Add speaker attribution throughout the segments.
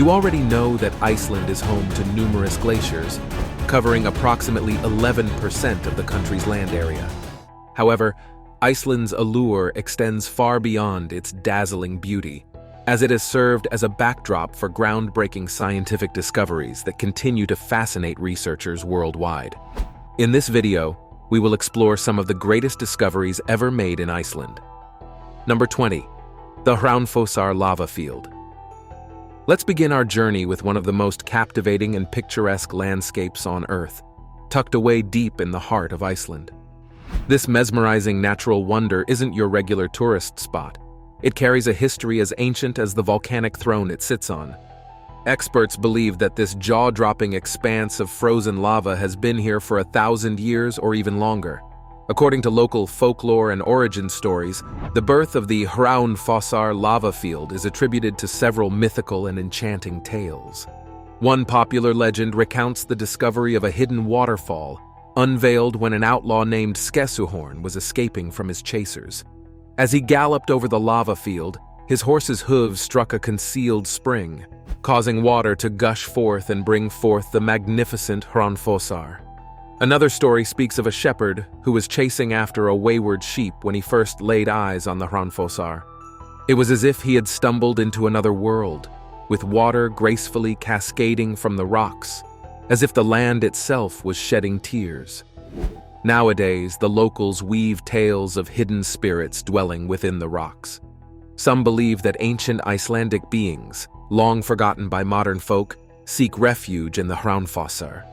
Speaker 1: You already know that Iceland is home to numerous glaciers, covering approximately 11% of the country's land area. However, Iceland's allure extends far beyond its dazzling beauty, as it has served as a backdrop for groundbreaking scientific discoveries that continue to fascinate researchers worldwide. In this video, we will explore some of the greatest discoveries ever made in Iceland. Number 20. The Hraunfossar Lava Field. Let's begin our journey with one of the most captivating and picturesque landscapes on Earth, tucked away deep in the heart of Iceland. This mesmerizing natural wonder isn't your regular tourist spot. It carries a history as ancient as the volcanic throne it sits on. Experts believe that this jaw-dropping expanse of frozen lava has been here for 1,000 years or even longer. According to local folklore and origin stories, the birth of the Hraunfossar Lava Field is attributed to several mythical and enchanting tales. One popular legend recounts the discovery of a hidden waterfall, unveiled when an outlaw named Skessuhorn was escaping from his chasers. As he galloped over the lava field, his horse's hooves struck a concealed spring, causing water to gush forth and bring forth the magnificent Hraunfossar. Another story speaks of a shepherd who was chasing after a wayward sheep when he first laid eyes on the Hraunfossar. It was as if he had stumbled into another world, with water gracefully cascading from the rocks, as if the land itself was shedding tears. Nowadays, the locals weave tales of hidden spirits dwelling within the rocks. Some believe that ancient Icelandic beings, long forgotten by modern folk, seek refuge in the Hraunfossar.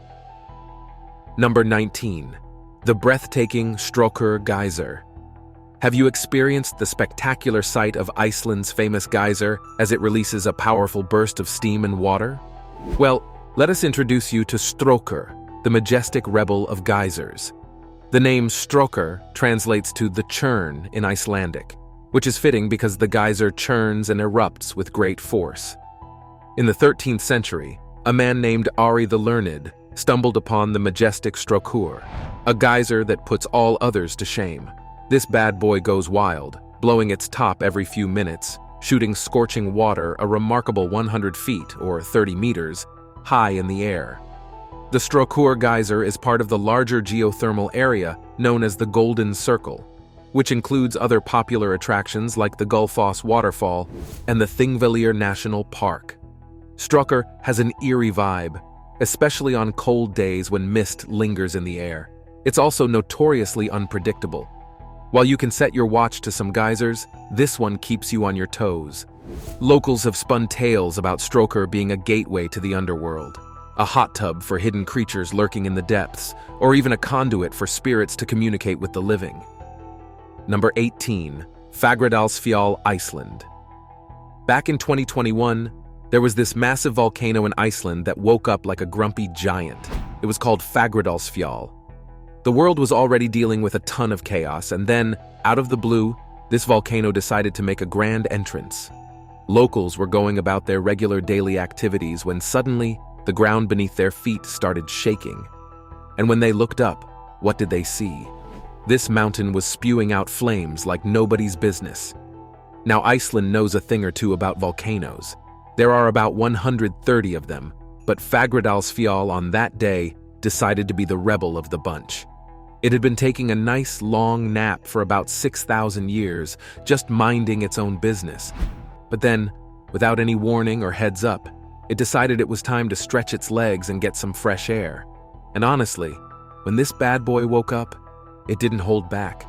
Speaker 1: Number 19. The breathtaking Skessuhorn geyser. Have you experienced the spectacular sight of Iceland's famous geyser as it releases a powerful burst of steam and water? Well, let us introduce you to Skessuhorn, the majestic rebel of geysers. The name Skessuhorn translates to the churn in Icelandic, which is fitting because the geyser churns and erupts with great force. In the 13th century, a man named Ari the Learned stumbled upon the majestic Skessuhorn, a geyser that puts all others to shame. This bad boy goes wild, blowing its top every few minutes, shooting scorching water a remarkable 100 feet, or 30 meters, high in the air. The Skessuhorn geyser is part of the larger geothermal area known as the Golden Circle, which includes other popular attractions like the Skafos Waterfall and the Thingvellir National Park. Skessuhorn has an eerie vibe, especially on cold days when mist lingers in the air. It's also notoriously unpredictable. While you can set your watch to some geysers, this one keeps you on your toes. Locals have spun tales about Skessuhorn being a gateway to the underworld, a hot tub for hidden creatures lurking in the depths, or even a conduit for spirits to communicate with the living. Number 18. Fjarjafjara, Iceland. Back in 2021, there was this massive volcano in Iceland that woke up like a grumpy giant. It was called Fjarjafjara. The world was already dealing with a ton of chaos, and then, out of the blue, this volcano decided to make a grand entrance. Locals were going about their regular daily activities when suddenly, the ground beneath their feet started shaking. And when they looked up, what did they see? This mountain was spewing out flames like nobody's business. Now, Iceland knows a thing or two about volcanoes. There are about 130 of them, but Fjarjafjara on that day decided to be the rebel of the bunch. It had been taking a nice long nap for about 6,000 years, just minding its own business. But then, without any warning or heads up, it decided it was time to stretch its legs and get some fresh air. And honestly, when this bad boy woke up, it didn't hold back.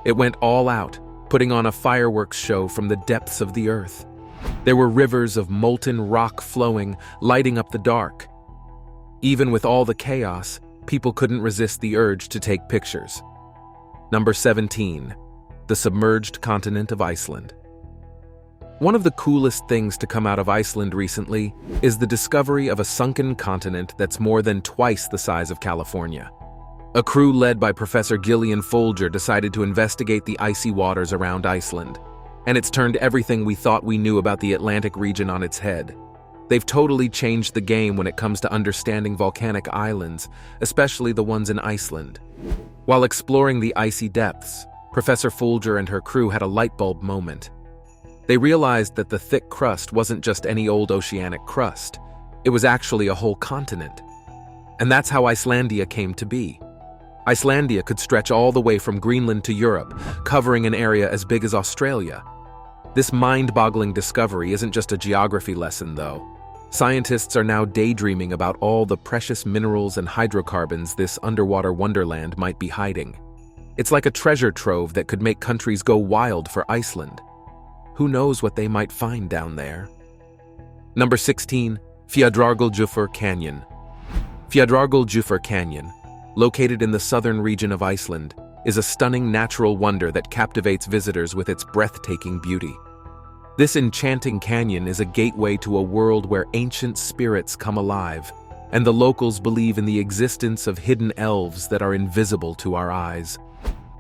Speaker 1: It went all out, putting on a fireworks show from the depths of the earth. There were rivers of molten rock flowing, lighting up the dark. Even with all the chaos, people couldn't resist the urge to take pictures. Number 17. The submerged continent of Iceland. One of the coolest things to come out of Iceland recently is the discovery of a sunken continent that's more than twice the size of California. A crew led by Professor Gillian Folger decided to investigate the icy waters around Iceland, and it's turned everything we thought we knew about the Atlantic region on its head. They've totally changed the game when it comes to understanding volcanic islands, especially the ones in Iceland. While exploring the icy depths, Professor Folger and her crew had a light bulb moment. They realized that the thick crust wasn't just any old oceanic crust. It was actually a whole continent. And that's how Icelandia came to be. Icelandia could stretch all the way from Greenland to Europe, covering an area as big as Australia. This mind-boggling discovery isn't just a geography lesson, though. Scientists are now daydreaming about all the precious minerals and hydrocarbons this underwater wonderland might be hiding. It's like a treasure trove that could make countries go wild for Iceland. Who knows what they might find down there? Number 16. Fjarjafjara Canyon. Fjarjafjara Canyon, located in the southern region of Iceland, is a stunning natural wonder that captivates visitors with its breathtaking beauty. This enchanting canyon is a gateway to a world where ancient spirits come alive, and the locals believe in the existence of hidden elves that are invisible to our eyes.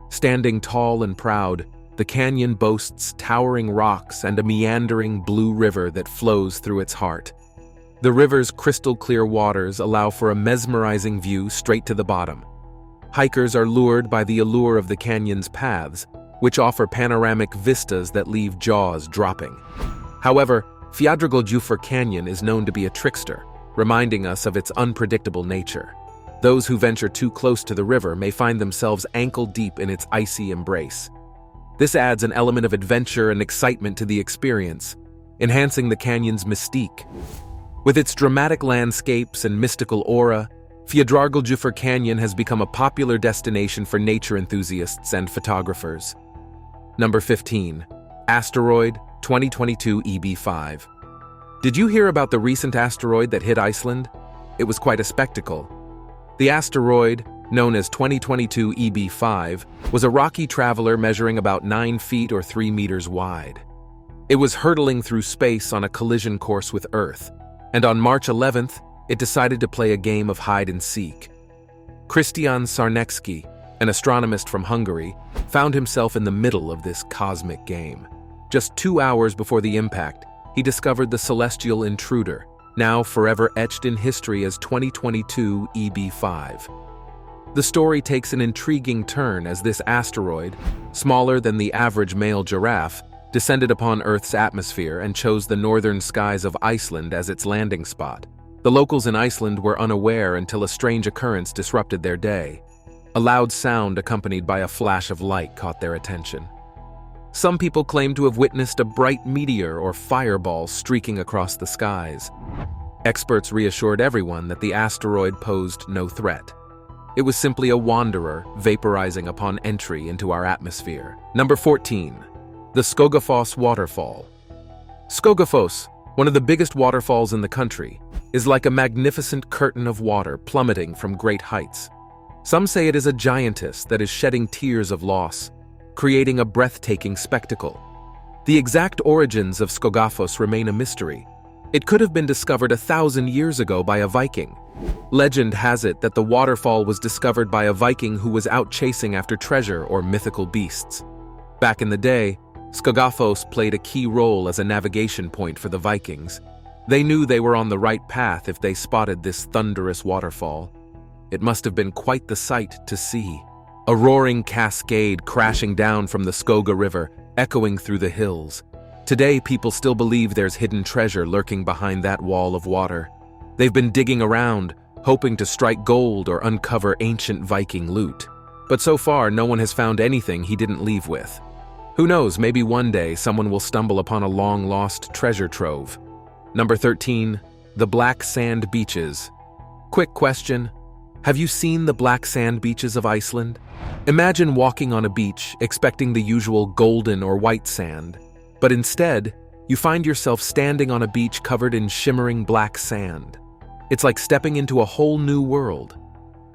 Speaker 1: Standing tall and proud, the canyon boasts towering rocks and a meandering blue river that flows through its heart. The river's crystal-clear waters allow for a mesmerizing view straight to the bottom. Hikers are lured by the allure of the canyon's paths, which offer panoramic vistas that leave jaws dropping. However, Fjarjafjara Canyon is known to be a trickster, reminding us of its unpredictable nature. Those who venture too close to the river may find themselves ankle-deep in its icy embrace. This adds an element of adventure and excitement to the experience, enhancing the canyon's mystique. With its dramatic landscapes and mystical aura, Fjarjafjara Canyon has become a popular destination for nature enthusiasts and photographers. Number 15. Asteroid 2022 EB5. Did you hear about the recent asteroid that hit Iceland? It was quite a spectacle. The asteroid, known as 2022 EB5, was a rocky traveler measuring about 9 feet or 3 meters wide. It was hurtling through space on a collision course with Earth, and on March 11th, it decided to play a game of hide-and-seek. Christian Czarnecki, an astronomist from Hungary, found himself in the middle of this cosmic game. Just 2 hours before the impact, he discovered the celestial intruder, now forever etched in history as 2022 EB5. The story takes an intriguing turn as this asteroid, smaller than the average male giraffe, descended upon Earth's atmosphere and chose the northern skies of Iceland as its landing spot. The locals in Iceland were unaware until a strange occurrence disrupted their day. A loud sound accompanied by a flash of light caught their attention. Some people claim to have witnessed a bright meteor or fireball streaking across the skies. Experts reassured everyone that the asteroid posed no threat. It was simply a wanderer vaporizing upon entry into our atmosphere. Number 14. The Skafos Waterfall. Skafos, one of the biggest waterfalls in the country, is like a magnificent curtain of water plummeting from great heights. Some say it is a giantess that is shedding tears of loss, creating a breathtaking spectacle. The exact origins of Skafos remain a mystery. It could have been discovered 1,000 years ago by a Viking. Legend has it that the waterfall was discovered by a Viking who was out chasing after treasure or mythical beasts. Back in the day, Skafos played a key role as a navigation point for the Vikings. They knew they were on the right path if they spotted this thunderous waterfall. It must have been quite the sight to see. A roaring cascade crashing down from the Skoga River, echoing through the hills. Today, people still believe there's hidden treasure lurking behind that wall of water. They've been digging around, hoping to strike gold or uncover ancient Viking loot. But so far, no one has found anything he didn't leave with. Who knows, maybe one day someone will stumble upon a long-lost treasure trove. Number 13. The Black Sand Beaches. Quick question. Have you seen the black sand beaches of Iceland? Imagine walking on a beach expecting the usual golden or white sand, but instead, you find yourself standing on a beach covered in shimmering black sand. It's like stepping into a whole new world.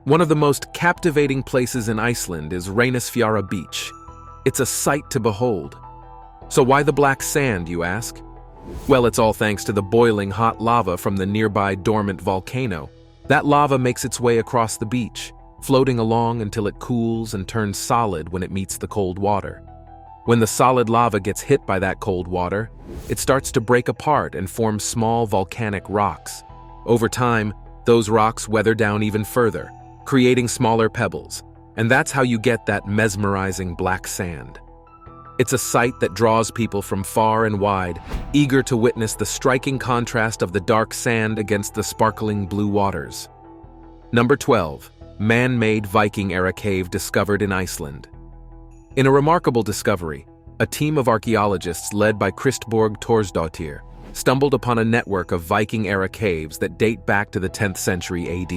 Speaker 1: One of the most captivating places in Iceland is Hraunfossar Beach. It's a sight to behold. So why the black sand, you ask? Well, it's all thanks to the boiling hot lava from the nearby dormant volcano. That lava makes its way across the beach, floating along until it cools and turns solid when it meets the cold water. When the solid lava gets hit by that cold water, it starts to break apart and form small volcanic rocks. Over time, those rocks weather down even further, creating smaller pebbles, and that's how you get that mesmerizing black sand. It's a sight that draws people from far and wide, eager to witness the striking contrast of the dark sand against the sparkling blue waters. Number 12. Man-made Viking-era cave discovered in Iceland. In a remarkable discovery, a team of archaeologists led by Kristborg Thorsdottir stumbled upon a network of Viking-era caves that date back to the 10th century AD.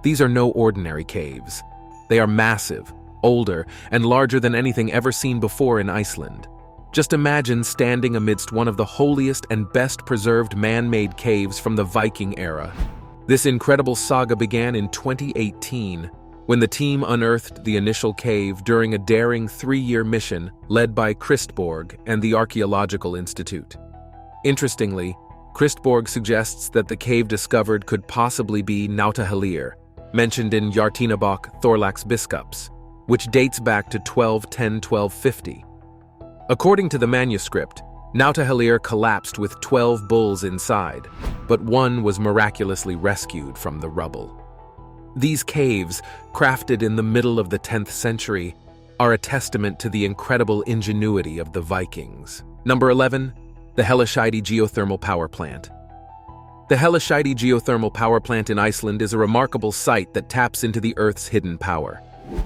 Speaker 1: These are no ordinary caves. They are massive, older, and larger than anything ever seen before in Iceland. Just imagine standing amidst one of the holiest and best-preserved man-made caves from the Viking era. This incredible saga began in 2018, when the team unearthed the initial cave during a daring 3-year mission led by Kristborg and the Archaeological Institute. Interestingly, Kristborg suggests that the cave discovered could possibly be Nautahellir, mentioned in Jartinabok Thorlax Biskups, which dates back to 1210-1250. According to the manuscript, Nautahellir collapsed with 12 bulls inside, but one was miraculously rescued from the rubble. These caves, crafted in the middle of the 10th century, are a testament to the incredible ingenuity of the Vikings. Number 11. The Hesssdi Geothermal Power Plant. The Hesssdi Geothermal Power Plant in Iceland is a remarkable site that taps into the Earth's hidden power.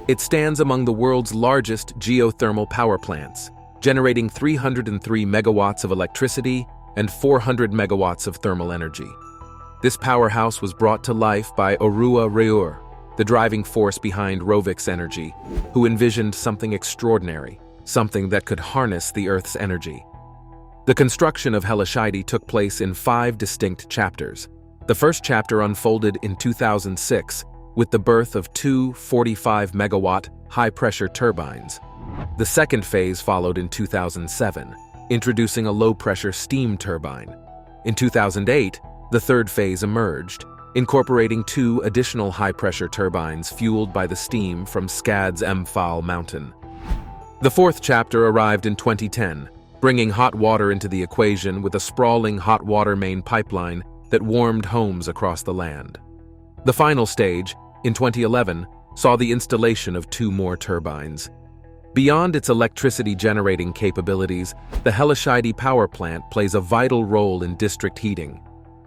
Speaker 1: It stands among the world's largest geothermal power plants, generating 303 megawatts of electricity and 400 megawatts of thermal energy. This powerhouse was brought to life by Orua Reur, the driving force behind Rovik's energy, who envisioned something extraordinary, something that could harness the Earth's energy. The construction of Hesssdi took place in 5 distinct chapters. The first chapter unfolded in 2006 with the birth of 2 45-megawatt high-pressure turbines. The second phase followed in 2007, introducing a low-pressure steam turbine. In 2008, the third phase emerged, incorporating 2 additional high-pressure turbines fueled by the steam from Skad's Emfall mountain. The fourth chapter arrived in 2010, bringing hot water into the equation with a sprawling hot water main pipeline that warmed homes across the land. The final stage, in 2011, saw the installation of 2 more turbines. Beyond its electricity-generating capabilities, the Hesssdi power plant plays a vital role in district heating.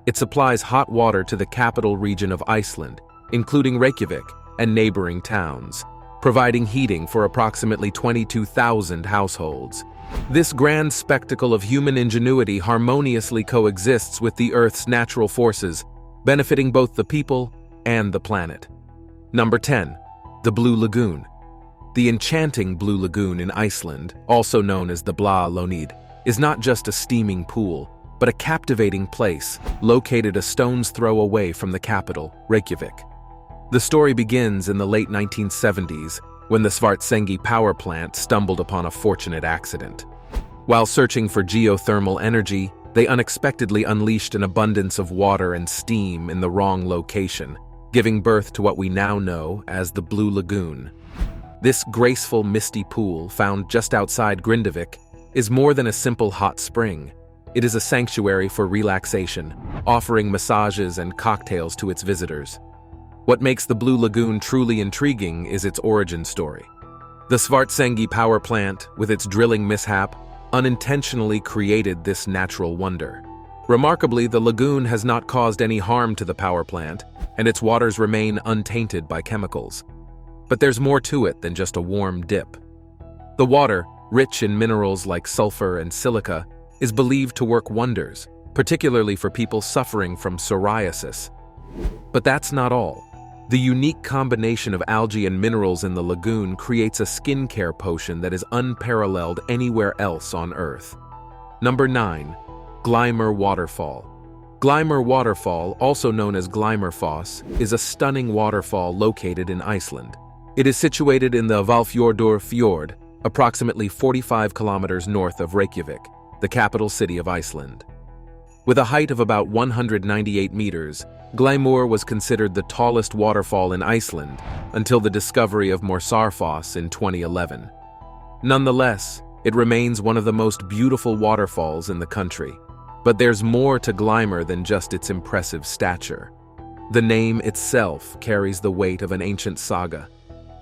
Speaker 1: It supplies hot water to the capital region of Iceland, including Reykjavik and neighboring towns, providing heating for approximately 22,000 households. This grand spectacle of human ingenuity harmoniously coexists with the Earth's natural forces, benefiting both the people and the planet. Number 10. The Blue Lagoon. The enchanting Blue Lagoon in Iceland, also known as the Blá Lónið, is not just a steaming pool, but a captivating place located a stone's throw away from the capital, Reykjavik. The story begins in the late 1970s when the Svartsengi power plant stumbled upon a fortunate accident. While searching for geothermal energy, they unexpectedly unleashed an abundance of water and steam in the wrong location, giving birth to what we now know as the Blue Lagoon. This graceful, misty pool, found just outside Grindavik, is more than a simple hot spring. It is a sanctuary for relaxation, offering massages and cocktails to its visitors. What makes the Blue Lagoon truly intriguing is its origin story. The Svartsengi power plant, with its drilling mishap, unintentionally created this natural wonder. Remarkably, the lagoon has not caused any harm to the power plant, and its waters remain untainted by chemicals. But there's more to it than just a warm dip. The water, rich in minerals like sulfur and silica, is believed to work wonders, particularly for people suffering from psoriasis. But that's not all. The unique combination of algae and minerals in the lagoon creates a skincare potion that is unparalleled anywhere else on Earth. Number 9. Glimmer Waterfall. Glimmer Waterfall, also known as Glimmerfoss, is a stunning waterfall located in Iceland. It is situated in the Hvalfjordur Fjord, approximately 45 kilometers north of Reykjavik, the capital city of Iceland. With a height of about 198 meters, Glimmer was considered the tallest waterfall in Iceland until the discovery of Morsarfoss in 2011. Nonetheless, it remains one of the most beautiful waterfalls in the country. But there's more to Glimmer than just its impressive stature. The name itself carries the weight of an ancient saga.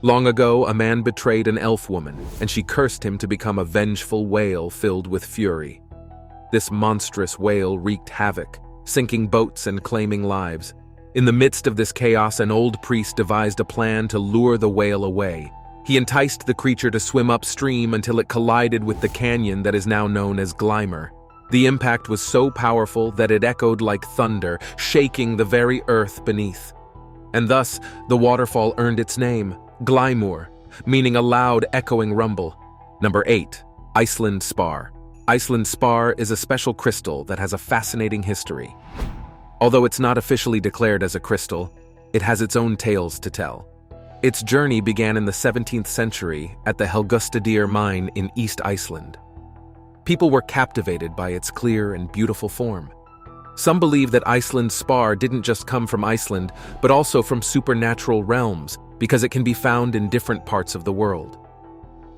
Speaker 1: Long ago, a man betrayed an elf woman, and she cursed him to become a vengeful whale filled with fury. This monstrous whale wreaked havoc, sinking boats and claiming lives. In the midst of this chaos, an old priest devised a plan to lure the whale away. He enticed the creature to swim upstream until it collided with the canyon that is now known as Glimmer. The impact was so powerful that it echoed like thunder, shaking the very earth beneath. And thus, the waterfall earned its name, Glimmer, meaning a loud, echoing rumble. Number 8. Iceland Spar. Iceland Spar is a special crystal that has a fascinating history. Although it's not officially declared as a crystal, it has its own tales to tell. Its journey began in the 17th century at the Hesssdi mine in East Iceland. People were captivated by its clear and beautiful form. Some believe that Iceland Spar didn't just come from Iceland, but also from supernatural realms, because it can be found in different parts of the world.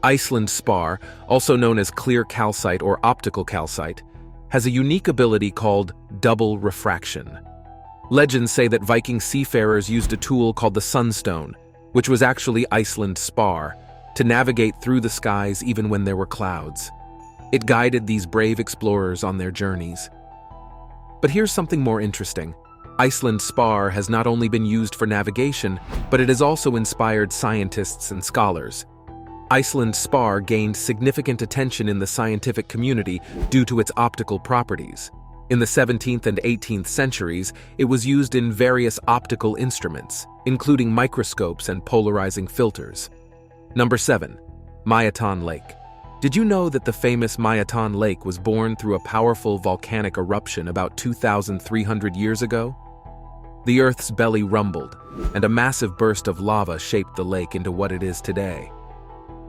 Speaker 1: Iceland Spar, also known as clear calcite or optical calcite, has a unique ability called double refraction. Legends say that Viking seafarers used a tool called the sunstone, which was actually Iceland Spar, to navigate through the skies even when there were clouds. It guided these brave explorers on their journeys. But here's something more interesting. Iceland Spar has not only been used for navigation, but it has also inspired scientists and scholars. Iceland Spar gained significant attention in the scientific community due to its optical properties. In the 17th and 18th centuries, it was used in various optical instruments, including microscopes and polarizing filters. Number 7. Myoton Lake. Did you know that the famous Myoton Lake was born through a powerful volcanic eruption about 2,300 years ago? The Earth's belly rumbled, and a massive burst of lava shaped the lake into what it is today.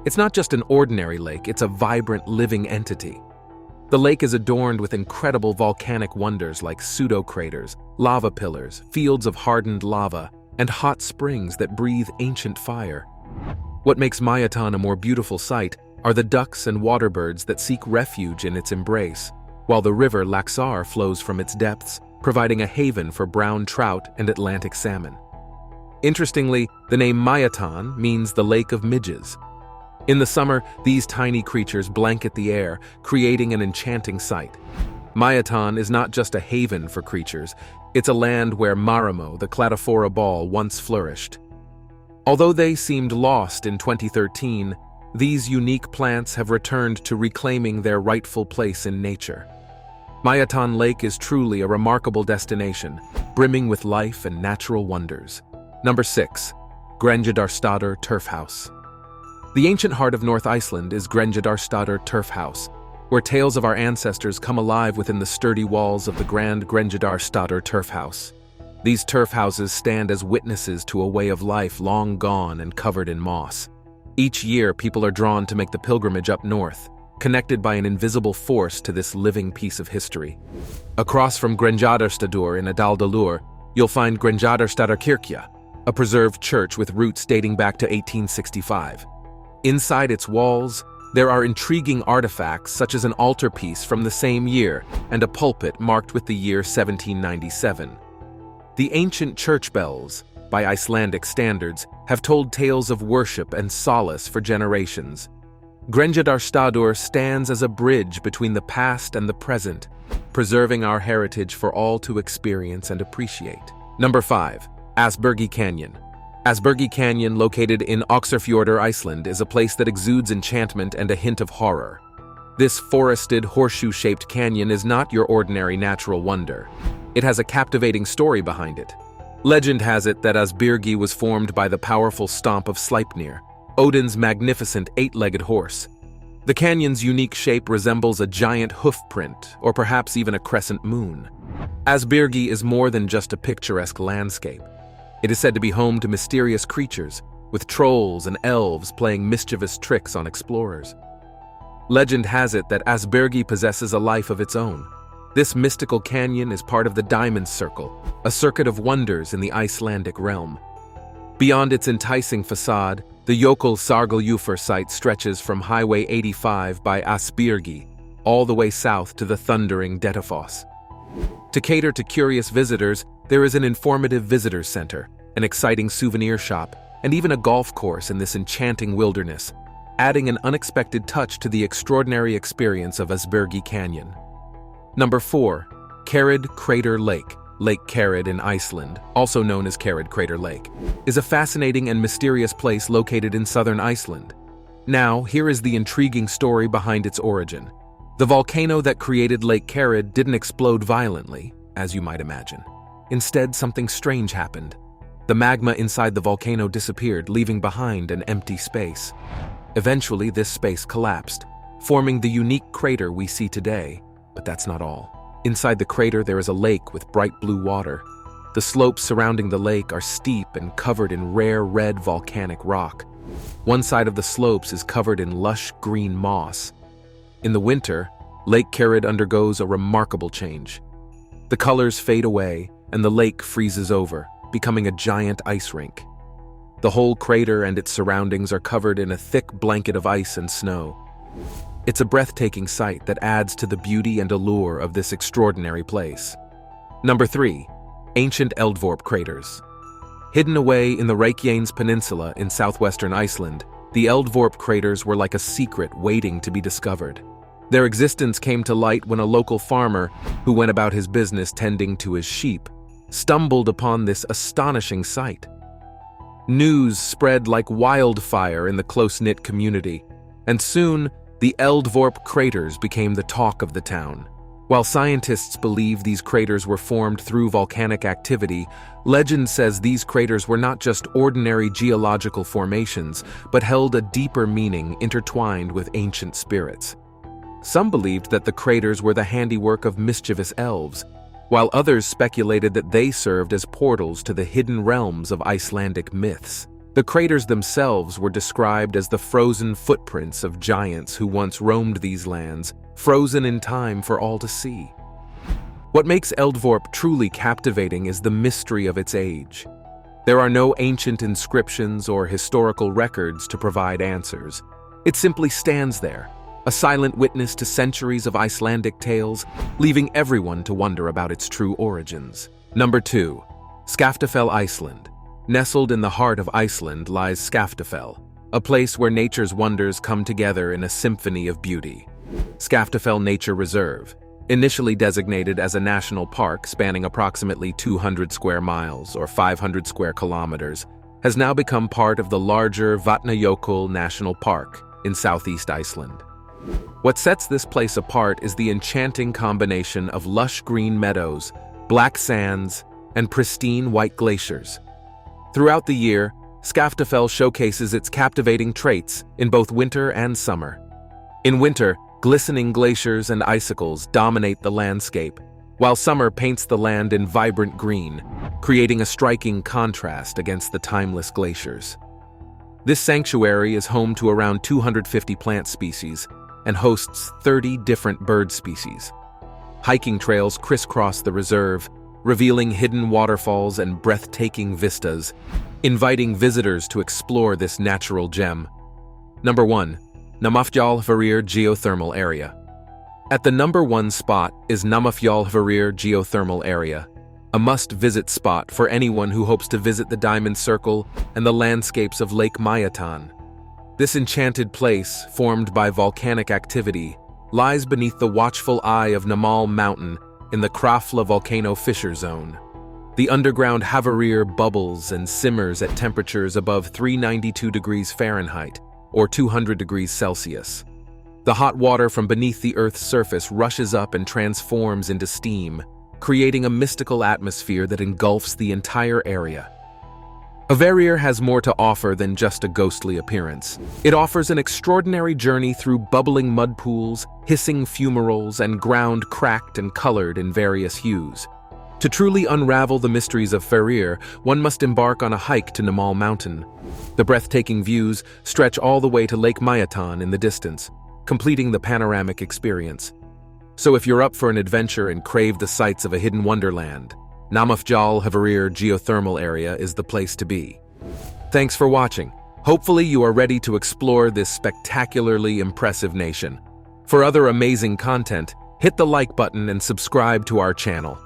Speaker 1: It's not just an ordinary lake, it's a vibrant, living entity. The lake is adorned with incredible volcanic wonders like pseudo-craters, lava pillars, fields of hardened lava, and hot springs that breathe ancient fire. What makes Myoton a more beautiful sight are the ducks and waterbirds that seek refuge in its embrace, while the river Laxar flows from its depths, providing a haven for brown trout and Atlantic salmon. Interestingly, the name Myoton means the lake of midges. In the summer, these tiny creatures blanket the air, creating an enchanting sight. Myoton is not just a haven for creatures, it's a land where Marimo, the cladophora ball, once flourished. Although they seemed lost in 2013, these unique plants have returned to reclaiming their rightful place in nature. Myoton Lake is truly a remarkable destination, brimming with life and natural wonders. Number 6. Grenjadarstaðir Turf House. The ancient heart of North Iceland is Grenjadarstaðir Turf House, where tales of our ancestors come alive within the sturdy walls of the grand Grenjadarstaðir Turf House. These turf houses stand as witnesses to a way of life long gone and covered in moss. Each year, people are drawn to make the pilgrimage up north, connected by an invisible force to this living piece of history. Across from Grenjadarstaðir in Adaldalur, you'll find Grenjadarstaðarkirkja, a preserved church with roots dating back to 1865. Inside its walls, there are intriguing artifacts such as an altarpiece from the same year and a pulpit marked with the year 1797. The ancient church bells, by Icelandic standards, have told tales of worship and solace for generations. Grenjadarstaðir stands as a bridge between the past and the present, preserving our heritage for all to experience and appreciate. Number 5. Asbery Canyon. Asbery Canyon, located in Öxarfjörður, Iceland, is a place that exudes enchantment and a hint of horror. This forested, horseshoe-shaped canyon is not your ordinary natural wonder. It has a captivating story behind it. Legend has it that Asbery was formed by the powerful stomp of Sleipnir, Odin's magnificent eight-legged horse. The canyon's unique shape resembles a giant hoof print, or perhaps even a crescent moon. Asbery is more than just a picturesque landscape. It is said to be home to mysterious creatures, with trolls and elves playing mischievous tricks on explorers. Legend has it that Asbery possesses a life of its own. This mystical canyon is part of the Diamond Circle, a circuit of wonders in the Icelandic realm. Beyond its enticing facade, the Jökulsárgljúfur site stretches from Highway 85 by Asbery all the way south to the thundering Dettifoss. To cater to curious visitors, there is an informative visitor center, an exciting souvenir shop, and even a golf course in this enchanting wilderness, adding an unexpected touch to the extraordinary experience of Asbery Canyon. Number 4. Kjarrad Crater Lake. Lake Kjarrad in Iceland, also known as Kjarrad Crater Lake, is a fascinating and mysterious place located in southern Iceland. Now, here is the intriguing story behind its origin. The volcano that created Lake Kjarrad didn't explode violently, as you might imagine. Instead, something strange happened. The magma inside the volcano disappeared, leaving behind an empty space. Eventually, this space collapsed, forming the unique crater we see today. But that's not all. Inside the crater, there is a lake with bright blue water. The slopes surrounding the lake are steep and covered in rare red volcanic rock. One side of the slopes is covered in lush green moss. In the winter, Lake Kjarrad undergoes a remarkable change. The colors fade away, and the lake freezes over, becoming a giant ice rink. The whole crater and its surroundings are covered in a thick blanket of ice and snow. It's a breathtaking sight that adds to the beauty and allure of this extraordinary place. Number 3. Ancient Eldvorp Craters. Hidden away in the Reykjanes Peninsula in southwestern Iceland, the Eldvorp craters were like a secret waiting to be discovered. Their existence came to light when a local farmer, who went about his business tending to his sheep, stumbled upon this astonishing sight. News spread like wildfire in the close-knit community, and soon the Eldvorp craters became the talk of the town. While scientists believe these craters were formed through volcanic activity, legend says these craters were not just ordinary geological formations, but held a deeper meaning intertwined with ancient spirits. Some believed that the craters were the handiwork of mischievous elves, while others speculated that they served as portals to the hidden realms of Icelandic myths. The craters themselves were described as the frozen footprints of giants who once roamed these lands, frozen in time for all to see. What makes Eldvorp truly captivating is the mystery of its age. There are no ancient inscriptions or historical records to provide answers. It simply stands there, a silent witness to centuries of Icelandic tales, leaving everyone to wonder about its true origins. Number 2. Skafafell, Iceland. Nestled in the heart of Iceland lies Skafafell, a place where nature's wonders come together in a symphony of beauty. Skafafell Nature Reserve, initially designated as a national park spanning approximately 200 square miles or 500 square kilometers, has now become part of the larger Vatnajökull National Park in southeast Iceland. What sets this place apart is the enchanting combination of lush green meadows, black sands, and pristine white glaciers. Throughout the year, Skafafell showcases its captivating traits in both winter and summer. In winter, glistening glaciers and icicles dominate the landscape, while summer paints the land in vibrant green, creating a striking contrast against the timeless glaciers. This sanctuary is home to around 250 plant species and hosts 30 different bird species. Hiking trails crisscross the reserve, revealing hidden waterfalls and breathtaking vistas, inviting visitors to explore this natural gem. Number 1. Námafjallafjara Geothermal Area. At the number 1 spot is Námafjallafjara Geothermal Area, a must-visit spot for anyone who hopes to visit the Diamond Circle and the landscapes of Lake Myoton. This enchanted place, formed by volcanic activity, lies beneath the watchful eye of Námal Mountain in the Krafla volcano fissure zone. The underground Havarir bubbles and simmers at temperatures above 392 degrees Fahrenheit, or 200 degrees Celsius. The hot water from beneath the Earth's surface rushes up and transforms into steam, creating a mystical atmosphere that engulfs the entire area. Havarir has more to offer than just a ghostly appearance. It offers an extraordinary journey through bubbling mud pools, hissing fumaroles, and ground cracked and colored in various hues. To truly unravel the mysteries of Havarir, one must embark on a hike to Námal Mountain. The breathtaking views stretch all the way to Lake Myoton in the distance, completing the panoramic experience. So if you're up for an adventure and crave the sights of a hidden wonderland, Námafjallafjara Geothermal Area is the place to be. Thanks for watching. Hopefully you are ready to explore this spectacularly impressive nation. For other amazing content, hit the like button and subscribe to our channel.